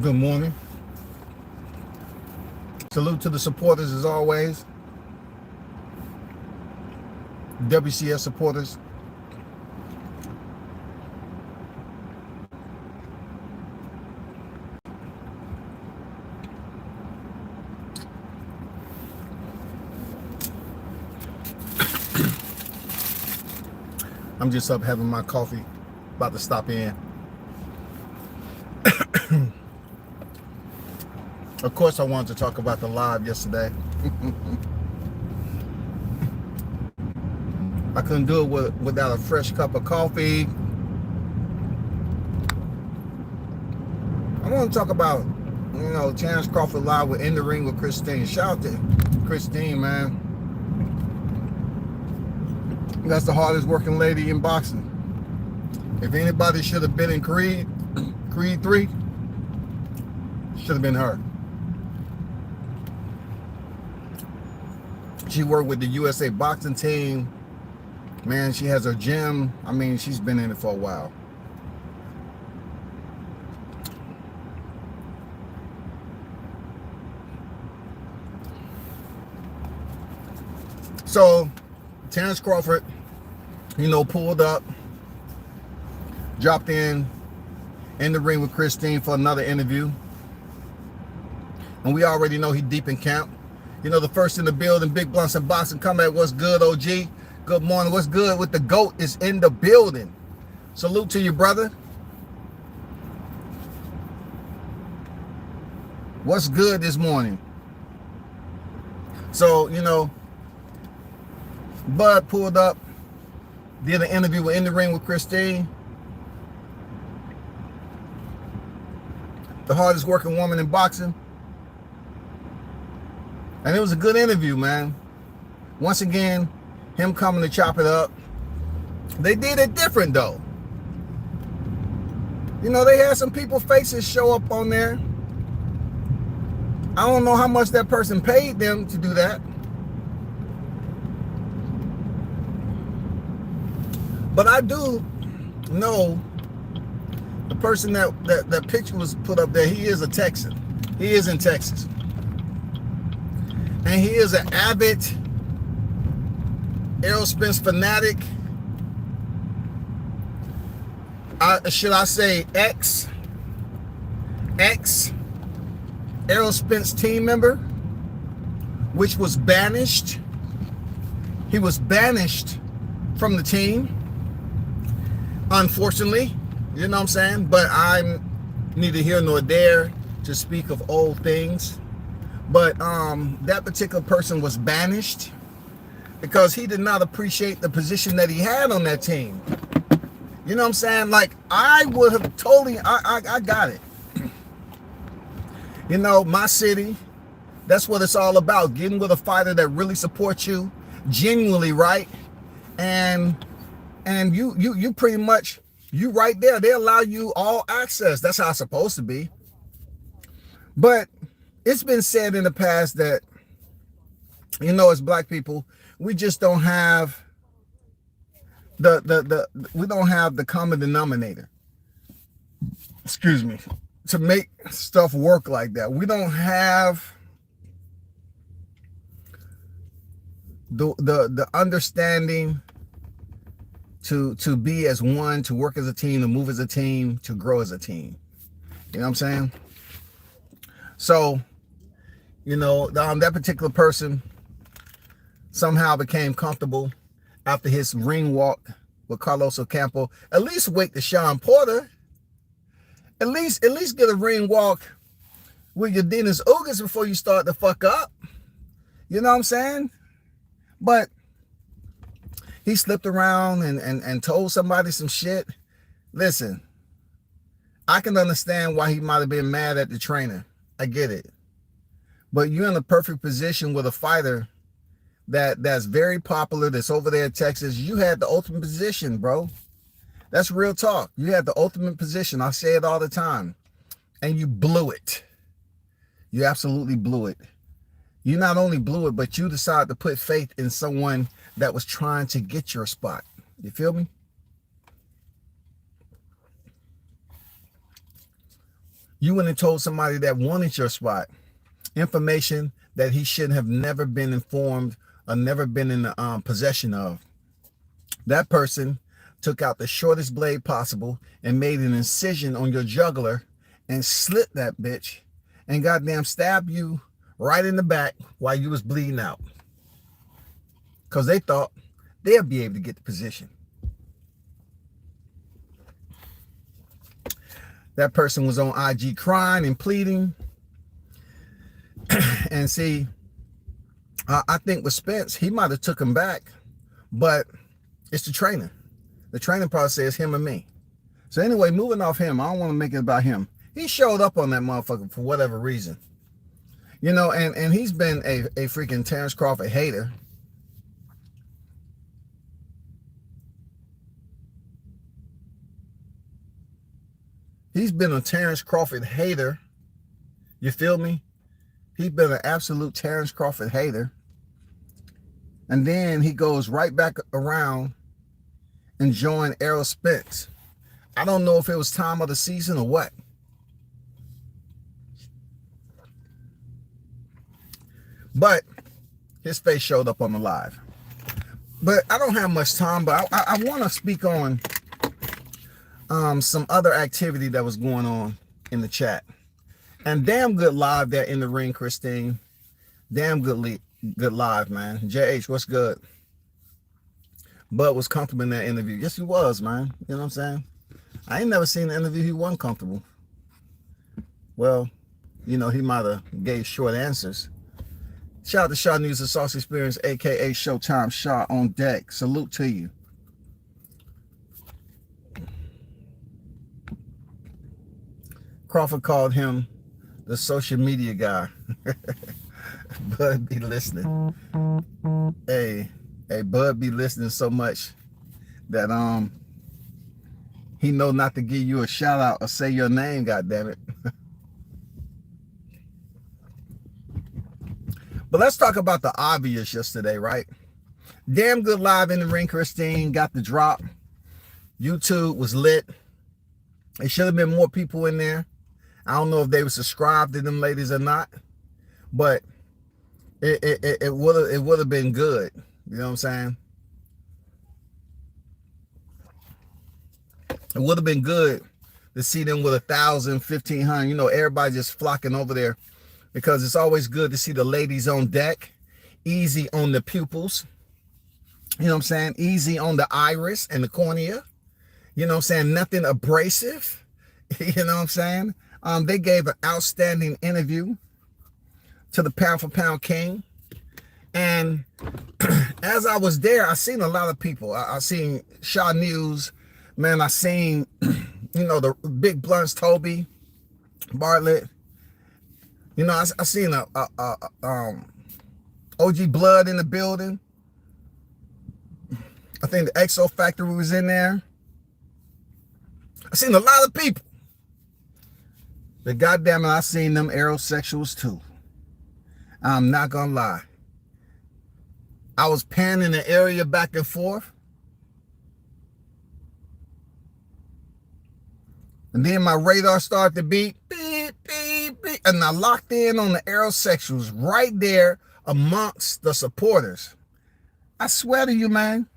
Good morning. Salute to the supporters as always. WCS supporters. I'm just up having my coffee. About to stop in. Of course, I wanted to talk about the live yesterday. I couldn't do it without a fresh cup of coffee. I want to talk about, Terrence Crawford live with In the Ring with Christine. Shout out to Christine, man. That's the hardest working lady in boxing. If anybody should have been in Creed 3, should have been her. She worked with the USA boxing team. Man, she has her gym. I mean, she's been in it for a while. So, Terrence Crawford, pulled up, dropped in the ring with Christine for another interview. And we already know he's deep in camp. The first in the building, Big Blunts and Boxing Comeback. What's good, OG? Good morning. What's good with the GOAT is in the building. Salute to you, brother. What's good this morning? So, Bud pulled up, did an interview with In the Ring with Christine. The hardest working woman in boxing. And it was a good interview, man. Once again, him coming to chop it up. They did it different, though. They had some people's faces show up on there. I don't know how much that person paid them to do that. But I do know the person that picture was put up there, he is a Texan. He is in Texas. And he is an avid Errol Spence fanatic. Should I say ex Errol Spence team member, which was banished. He was banished from the team, unfortunately. You know what I'm saying? But I'm neither here nor there to speak of old things. But that particular person was banished because he did not appreciate the position that he had on that team. You know what I'm saying? Like, I would have totally, I got it. My city, that's what it's all about. Getting with a fighter that really supports you, genuinely, right? And you pretty much, you right there. They allow you all access. That's how it's supposed to be. But it's been said in the past that, as black people, we just don't have we don't have the common denominator. Excuse me. To make stuff work like that. We don't have the understanding to be as one, to work as a team, to move as a team, to grow as a team. You know what I'm saying? So, that particular person somehow became comfortable after his ring walk with Carlos Ocampo. At least wait to Sean Porter. At least get a ring walk with your Dennis Ugas before you start to fuck up. You know what I'm saying? But he slipped around and told somebody some shit. Listen, I can understand why he might have been mad at the trainer. I get it. But you're in a perfect position with a fighter that's very popular, that's over there in Texas. You had the ultimate position, bro. That's real talk. You had the ultimate position. I say it all the time. And you blew it. You absolutely blew it. You not only blew it, but you decided to put faith in someone that was trying to get your spot. You feel me? You went and told somebody that wanted your spot information that he should have never been informed or never been in the possession of. That person took out the shortest blade possible and made an incision on your jugular and slit that bitch and goddamn stabbed you right in the back while you was bleeding out. Because they thought they'll be able to get the position. That person was on IG crying and pleading. And see, I think with Spence, he might have took him back, but it's the training. The training process, him and me. So anyway, moving off him, I don't want to make it about him. He showed up on that motherfucker for whatever reason. You know, and he's been a freaking Terrence Crawford hater. He's been a Terrence Crawford hater. You feel me? He's been an absolute Terrence Crawford hater. And then he goes right back around and joined Errol Spence. I don't know if it was time of the season or what. But his face showed up on the live. But I don't have much time, but I want to speak on some other activity that was going on in the chat. And damn good live there in the ring, Christine. Damn good live, man. JH, what's good? Bud was comfortable in that interview. Yes, he was, man. You know what I'm saying? I ain't never seen an interview he wasn't comfortable. Well, you know, he might have gave short answers. Shout out to Shaw News, the Sauce Experience, a.k.a. Showtime Shaw on deck. Salute to you. Crawford called him the social media guy. Bud be listening. Hey, Bud be listening so much that he know not to give you a shout out or say your name, goddammit. But let's talk about the obvious yesterday, right? Damn good live in the ring, Christine got the drop. YouTube was lit. It should have been more people in there. I don't know if they were subscribed to them ladies or not, but it would have been good. You know what I'm saying? It would have been good to see them with 1,000, 1,500. You know, everybody just flocking over there because it's always good to see the ladies on deck, easy on the pupils. You know what I'm saying? Easy on the iris and the cornea. You know what I'm saying? Nothing abrasive. You know what I'm saying? They gave an outstanding interview to the pound for pound king. And as I was there, I seen a lot of people. I seen Shaw News, man. I seen, you know, the big blunts, Toby Bartlett. You know, I seen OG Blood in the building. I think the Exo Factory was in there. I seen a lot of people. But goddamn it, I seen them aerosexuals too. I'm not gonna lie. I was panning the area back and forth. And then my radar started to beep, beep, beep, beep. And I locked in on the aerosexuals right there amongst the supporters. I swear to you, man.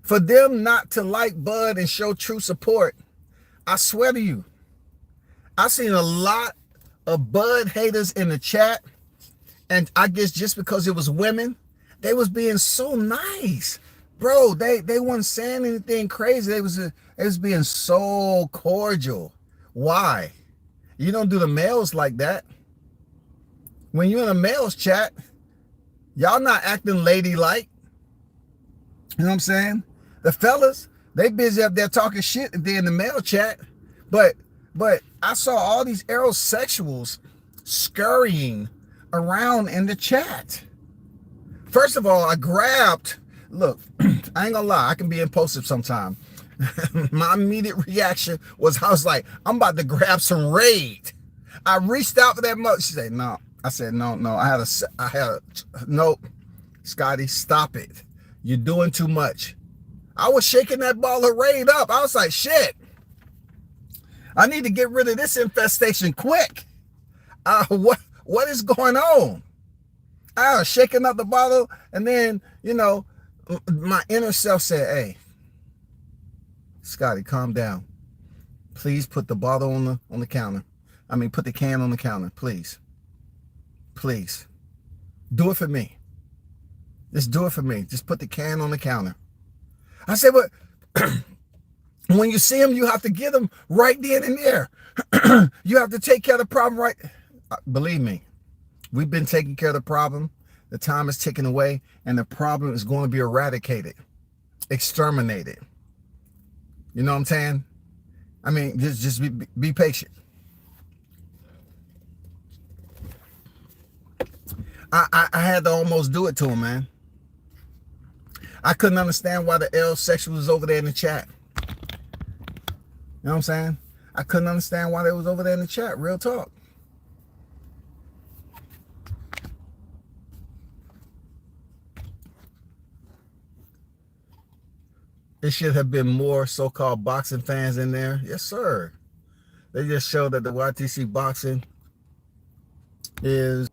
For them not to like Bud and show true support, I swear to you, I seen a lot of Bud haters in the chat, and I guess just because it was women, they was being so nice, bro. They weren't saying anything crazy. They was being so cordial. Why? You don't do the males like that. When you're in a males chat, y'all not acting ladylike. You know what I'm saying? The fellas, they busy up there talking shit there in the male chat, but I saw all these aerosexuals scurrying around in the chat. First of all, I grabbed, look, I ain't gonna lie, I can be impulsive sometime. My immediate reaction was, I was like, I'm about to grab some Raid. I reached out for that mother. She said, no. I said, no. No, Scotty, stop it. You're doing too much. I was shaking that ball of Raid up. I was like, shit. I need to get rid of this infestation quick. What is going on? I was shaking up the bottle, and then, my inner self said, hey, Scotty, calm down. Please put the bottle on the counter. I mean, put the can on the counter, please. Please. Do it for me. Just do it for me. Just put the can on the counter. I said, but when you see them, you have to get them right then and there. You have to take care of the problem right. Believe me, we've been taking care of the problem. The time is ticking away, and the problem is going to be eradicated, exterminated. You know what I'm saying? I mean, just be patient. I had to almost do it to him, man. I couldn't understand why the L section was over there in the chat. You know what I'm saying? I couldn't understand why they was over there in the chat. Real talk. It should have been more so-called boxing fans in there. Yes, sir. They just show that the YTC boxing is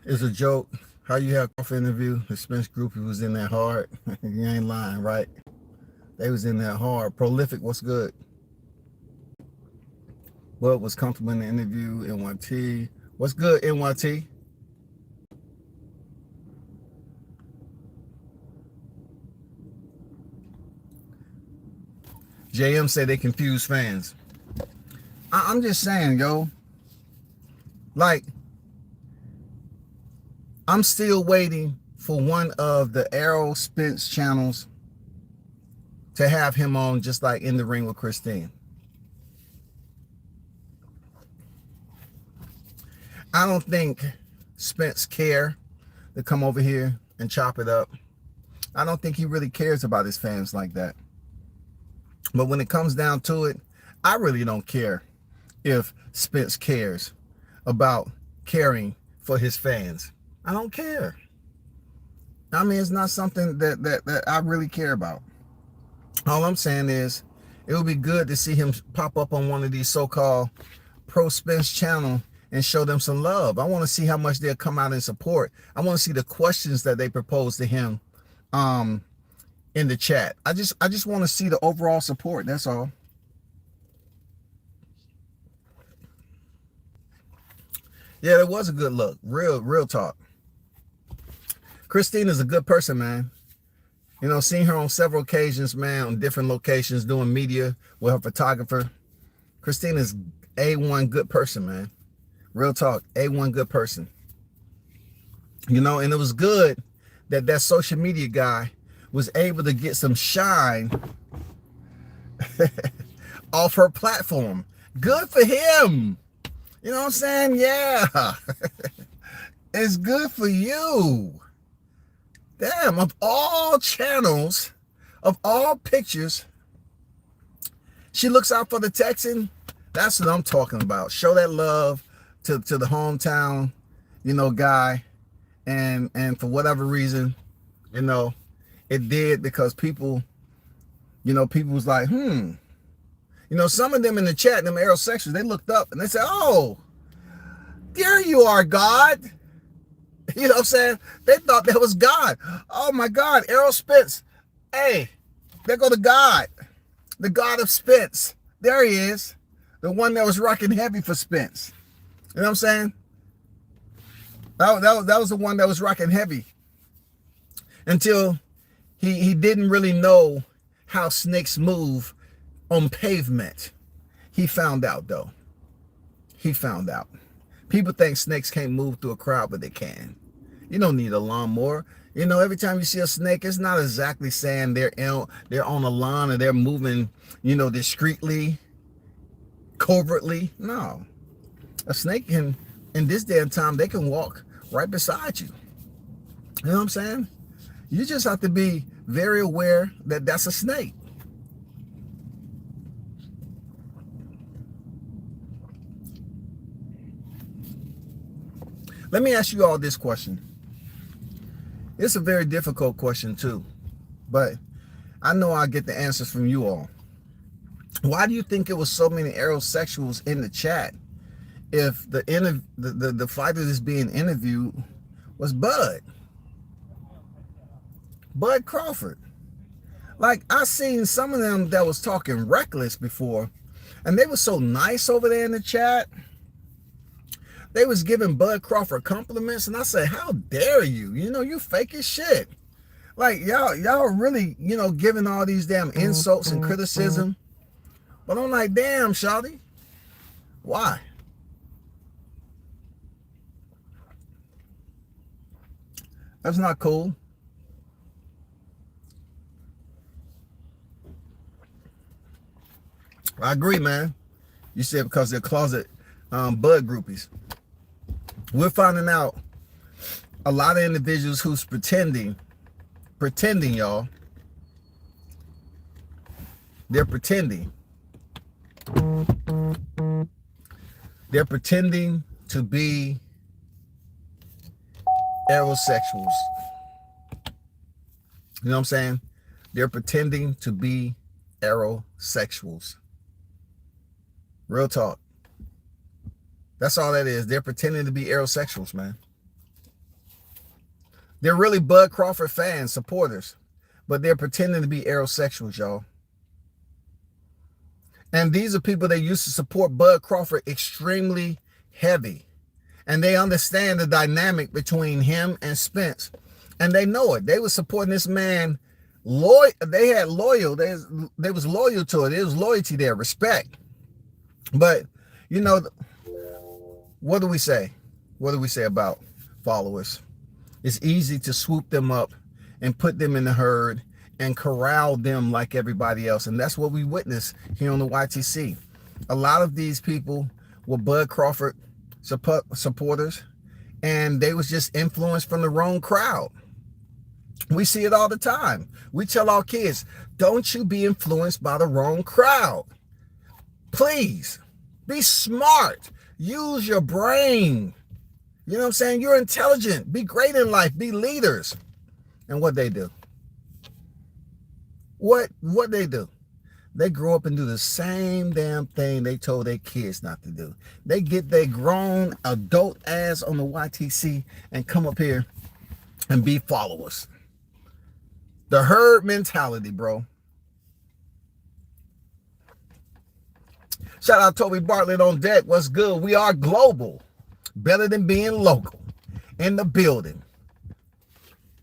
a joke. How you have off interview? The Spence group was in there hard. You ain't lying, right? They was in there hard. Prolific, what's good? Bud was comfortable in the interview. NYT, what's good, NYT? JM said they confuse fans. I'm just saying, yo. Like, I'm still waiting for one of the Errol Spence channels to have him on, just like In the Ring with Christine. I don't think Spence care to come over here and chop it up. I don't think he really cares about his fans like that. But when it comes down to it, I really don't care if Spence cares about caring for his fans. I don't care. I mean, it's not something that I really care about. All I'm saying is it would be good to see him pop up on one of these so-called pro Spence channel and show them some love. I want to see how much they'll come out and support. I want to see the questions that they propose to him in the chat. I just want to see the overall support. That's all. Yeah, it was a good look. Real talk. Christine is a good person, man. You know, seen her on several occasions, man, on different locations doing media with her photographer. Christine is A1 good person, man. Real talk, A1 good person. You know, and it was good that social media guy was able to get some shine off her platform. Good for him. You know what I'm saying? Yeah. It's good for you. Damn, of all channels, of all pictures, she looks out for the Texan. That's what I'm talking about. Show that love to the hometown, guy. And for whatever reason, it did, because people was like, some of them in the chat, them Errol sections, they looked up and they said, oh, there you are, God. You know what I'm saying? They thought that was God. Oh my God, Errol Spence. Hey, there go the God. The God of Spence. There he is. The one that was rocking heavy for Spence. You know what I'm saying? That was the one that was rocking heavy. Until he didn't really know how snakes move on pavement. He found out, though. He found out. People think snakes can't move through a crowd, but they can. You don't need a lawnmower. Every time you see a snake, it's not exactly saying they're on a lawn and they're moving, discreetly, covertly. No. A snake can, in this day and time, they can walk right beside you. You know what I'm saying? You just have to be very aware that that's a snake. Let me ask you all this question. It's a very difficult question too, but I know I'll get the answers from you all. Why do you think it was so many aerosexuals in the chat if the fighter that's being interviewed was Bud Crawford? Like, I seen some of them that was talking reckless before, and they were so nice over there in the chat. They was giving Bud Crawford compliments, and I said, how dare you? You know, you fake as shit. Like, y'all really, you know, giving all these damn insults and criticism. But I'm like, damn, shawty, why? That's not cool. I agree, man. You said because they're closet Bud groupies. We're finding out a lot of individuals who's pretending, y'all. They're pretending. They're pretending to be aerosexuals. You know what I'm saying? They're pretending to be aerosexuals. Real talk. That's all that is. They're pretending to be aerosexuals, man. They're really Bud Crawford fans, supporters, but they're pretending to be aerosexuals, y'all. And these are people that used to support Bud Crawford extremely heavy. And they understand the dynamic between him and Spence. And they know it. They were supporting this man. They had loyal. They was loyal to it. There was loyalty there, respect. But, you know, what do we say? What do we say about followers? It's easy to swoop them up and put them in the herd and corral them like everybody else. And that's what we witnessed here on the YTC. A lot of these people were Bud Crawford supporters, and they was just influenced from the wrong crowd. We see it all the time. We tell our kids, don't you be influenced by the wrong crowd. Please, be smart. Use your brain. You know what I'm saying? You're intelligent. Be great in life. Be leaders. And what they do? What they do? They grow up and do the same damn thing they told their kids not to do. They get their grown adult ass on the YTC and come up here and be followers. The herd mentality, bro. Shout out Toby Bartlett on deck. What's good? We are global. Better than being local. In the building.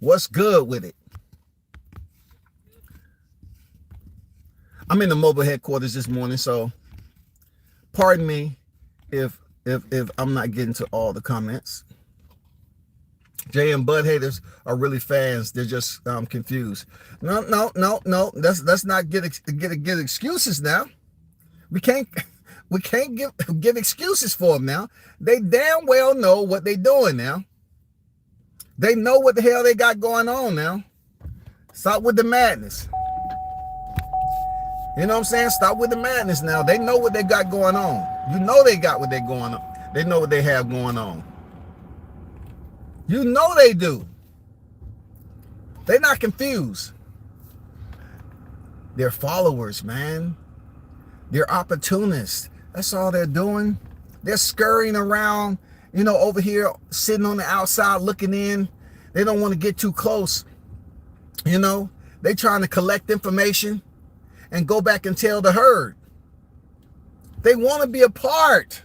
What's good with it? I'm in the mobile headquarters this morning, so pardon me if I'm not getting to all the comments. Jay and Bud haters are really fans. They're just confused. No. Let's not get excuses now. We can't give excuses for them now. They damn well know what they're doing now. They know what the hell they got going on now. Stop with the madness. You know what I'm saying? Stop with the madness now. They know what they got going on. You know they got what they're going on. They know what they have going on. You know they do. They're not confused. They're followers, man. They're opportunists. That's all they're doing. They're scurrying around, you know, over here, sitting on the outside looking in. They don't want to get too close. You know, they trying to collect information and go back and tell the herd. They want to be a part.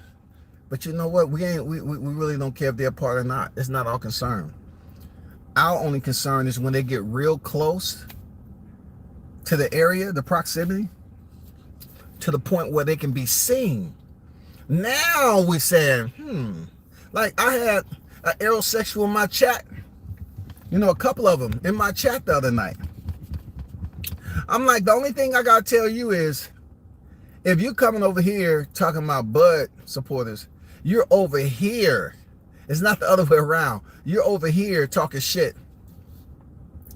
But you know what? We really don't care if they're a part or not. It's not our concern. Our only concern is when they get real close to the area, the proximity, to the point where they can be seen. Now we're saying, like I had an aerosexual in my chat, you know, a couple of them in my chat the other night. I'm like, the only thing I gotta tell you is, if you coming over here talking about Bud supporters, you're over here. It's not the other way around. You're over here talking shit.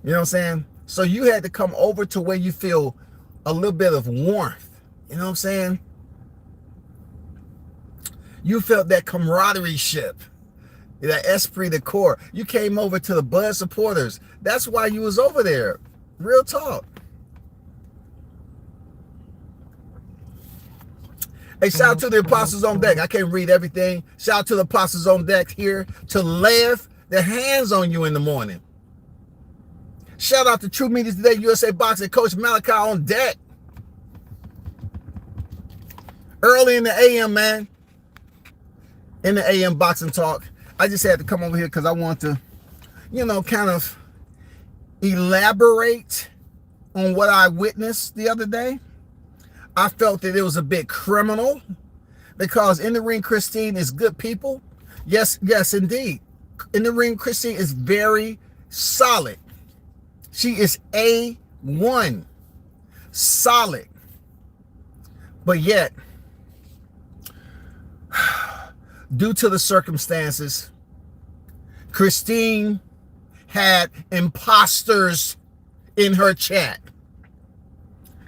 You know what I'm saying? So you had to come over to where you feel a little bit of warmth. You know what I'm saying? You felt that camaraderie ship, that esprit de corps. You came over to the Bud supporters. That's why you was over there. Real talk. Hey, shout out to the apostles on deck. I can't read everything. Shout out to the apostles on deck here to lift their hands on you in the morning. Shout out to True Media Today, USA Boxing Coach Malachi on deck. Early in the AM, man. In the AM boxing talk. I just had to come over here because I want to, kind of elaborate on what I witnessed the other day. I felt that it was a bit criminal because in the ring, Christine is good people. Yes, indeed. In the ring, Christine is very solid. She is A1. Solid. But yet, due to the circumstances, Christine had imposters in her chat.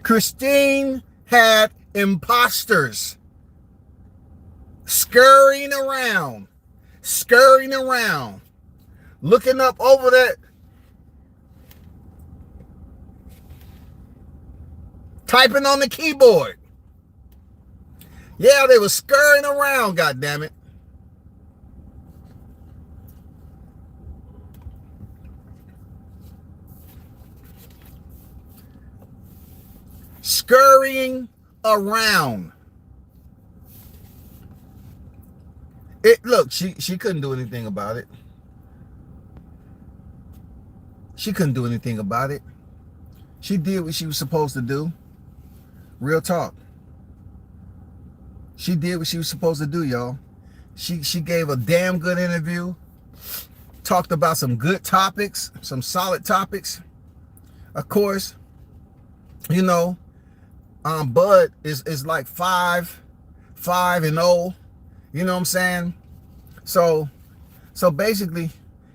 Christine had imposters scurrying around, looking up over that, typing on the keyboard. Yeah, they were scurrying around, goddammit. Scurrying around. Look, she couldn't do anything about it. She couldn't do anything about it. She did what she was supposed to do. Real talk. She did what she was supposed to do, y'all. She gave a damn good interview. Talked about some good topics, some solid topics. Of course, Bud is like 5-0. You know what I'm saying? So basically,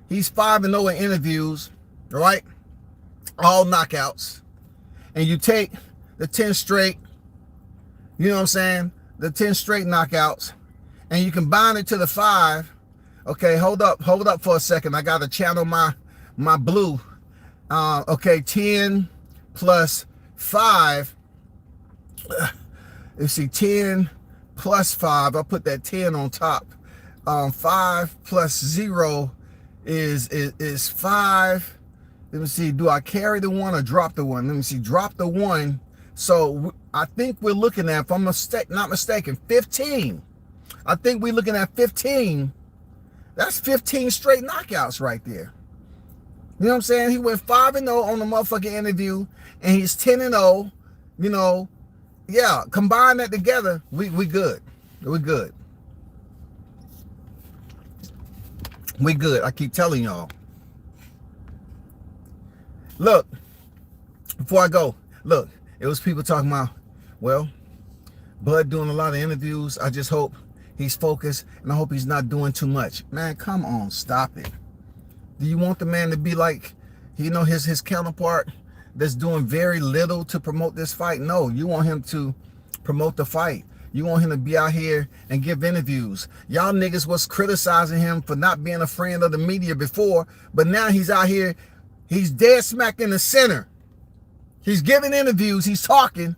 he's 5-0 in interviews, right? All knockouts. And you take the 10 straight, you know what I'm saying? The 10 straight knockouts, and you combine it to the 5. Okay, hold up for a second. I gotta channel my blue. Okay, 10 plus 5. You see, 10 plus 5. I'll put that 10 on top. 5 plus 0 is 5. Let me see. Do I carry the 1 or drop the 1? Let me see. Drop the 1. So I think we're looking at, if I'm not mistaken, 15. I think we're looking at 15. That's 15 straight knockouts right there. You know what I'm saying? He went 5-0 on the motherfucking interview, and he's 10-0. Yeah, combine that together, we good. We good. We good. I keep telling y'all. Look, before I go, look, it was people talking about, well, Bud doing a lot of interviews. I just hope he's focused, and I hope he's not doing too much. Man, come on, stop it. Do you want the man to be like, his counterpart that's doing very little to promote this fight? No, you want him to promote the fight. You want him to be out here and give interviews. Y'all niggas was criticizing him for not being a friend of the media before, but now he's out here. He's dead smack in the center. He's giving interviews. He's talking.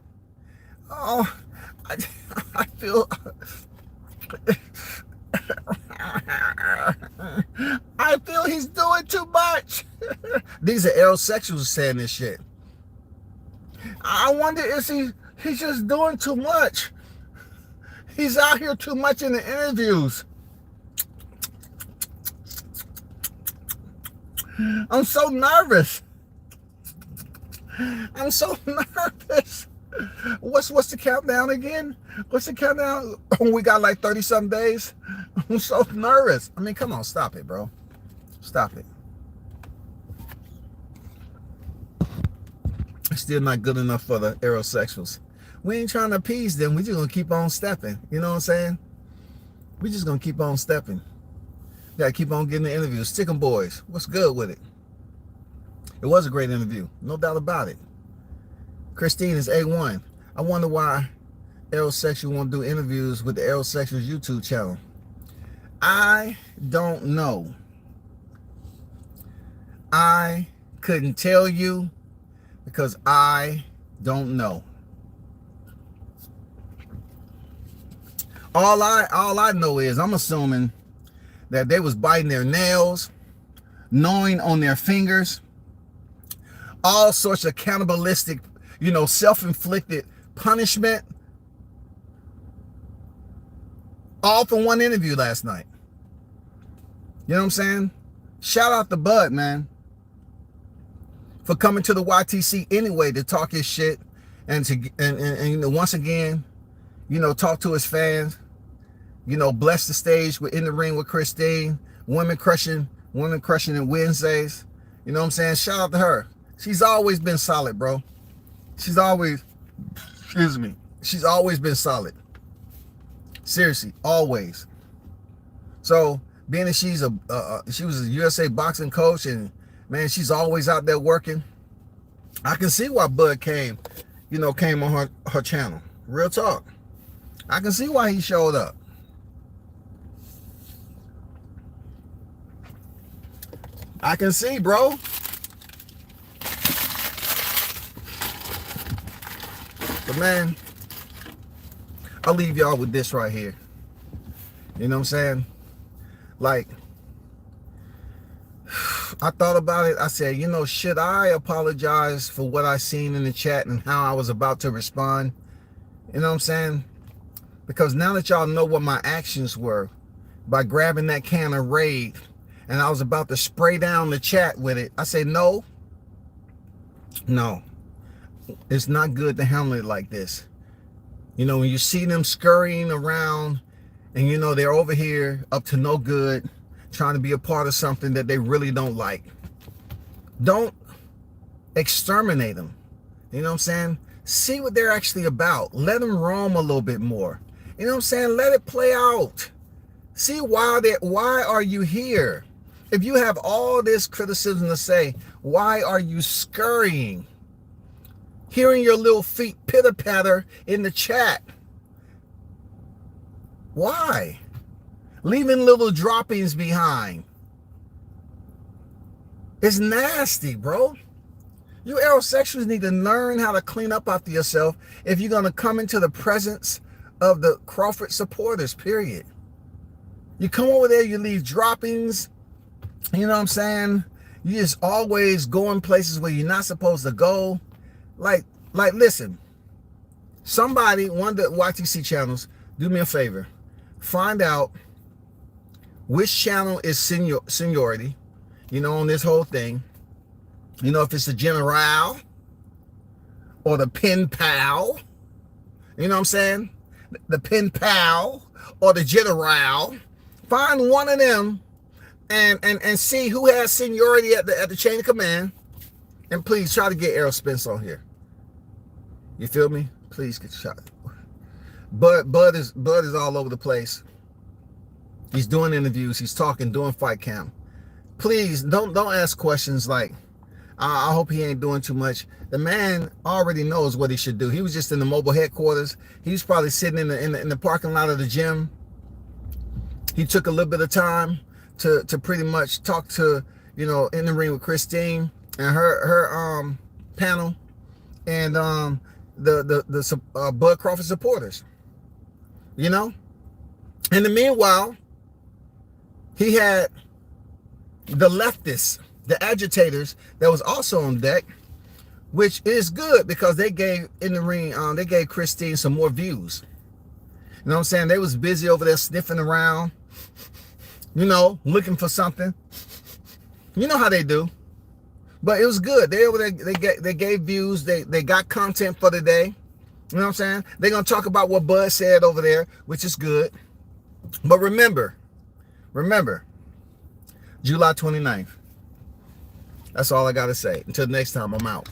Oh, I feel... I feel he's doing too much. These are aerosexuals saying this shit. I wonder if he's just doing too much. He's out here too much in the interviews. I'm so nervous. I'm so nervous. What's the countdown again? What's the countdown? We got like 30-something days. I'm so nervous. I mean, come on, stop it, bro. Stop it. It's still not good enough for the aerosexuals. We ain't trying to appease them. We just gonna keep on stepping. You know what I'm saying? We just gonna keep on stepping. Gotta keep on getting the interviews. Stick 'em boys. What's good with it? It was a great interview. No doubt about it. Christine is A1. I wonder why Aerosexual won't do interviews with the Aerosexual's YouTube channel. I don't know. I couldn't tell you because I don't know. All I know is I'm assuming that they was biting their nails, gnawing on their fingers, all sorts of cannibalistic, self-inflicted punishment, all from one interview last night. You know what I'm saying? Shout out to Bud, man, for coming to the YTC anyway to talk his shit and once again, talk to his fans. Bless the stage with In the Ring with Christine, women crushing it Wednesdays. You know what I'm saying? Shout out to her. She's always been solid, bro. She's always been solid. Seriously, always. So being that she was a USA boxing coach, and man, she's always out there working. I can see why Bud came on her channel. Real talk. I can see why he showed up. I can see, bro. But man, I'll leave y'all with this right here. You know what I'm saying? Like, I thought about it. I said, should I apologize for what I seen in the chat and how I was about to respond? You know what I'm saying? Because now that y'all know what my actions were by grabbing that can of Raid and I was about to spray down the chat with it, I say, no, it's not good to handle it like this. When you see them scurrying around and they're over here up to no good, trying to be a part of something that they really don't like, don't exterminate them. You know what I'm saying? See what they're actually about. Let them roam a little bit more. You know what I'm saying? Let it play out. See why are you here? If you have all this criticism to say, why are you scurrying? Hearing your little feet pitter-patter in the chat. Why? Leaving little droppings behind. It's nasty, bro. You aerosexuals need to learn how to clean up after yourself if you're going to come into the presence of the Crawford supporters, period. You come over there, you leave droppings. You know what I'm saying? You just always going places where you're not supposed to go. Like, listen. Somebody, one of the YTC channels, do me a favor. Find out which channel is seniority, on this whole thing. If it's the General or the Pen Pal. You know what I'm saying? The Pen Pal or the General. Find one of them and see who has seniority at the chain of command. And please try to get Errol Spence on here. You feel me? Please get shot. Bud is all over the place. He's doing interviews. He's talking, doing fight camp. Please don't ask questions like, I hope he ain't doing too much. The man already knows what he should do. He was just in the mobile headquarters. He was probably sitting in the parking lot of the gym. He took a little bit of time to pretty much talk to, In the Ring with Christine and her panel and the Bud Crawford supporters. In the meanwhile, he had the leftists, the agitators that was also on deck, which is good because they gave In the Ring, they gave Christine some more views. You know what I'm saying? They was busy over there sniffing around, looking for something. You know how they do. But it was good. They over there, they gave views. They got content for the day. You know what I'm saying? They're going to talk about what Bud said over there, which is good. But remember, July 29th. That's all I got to say. Until next time, I'm out.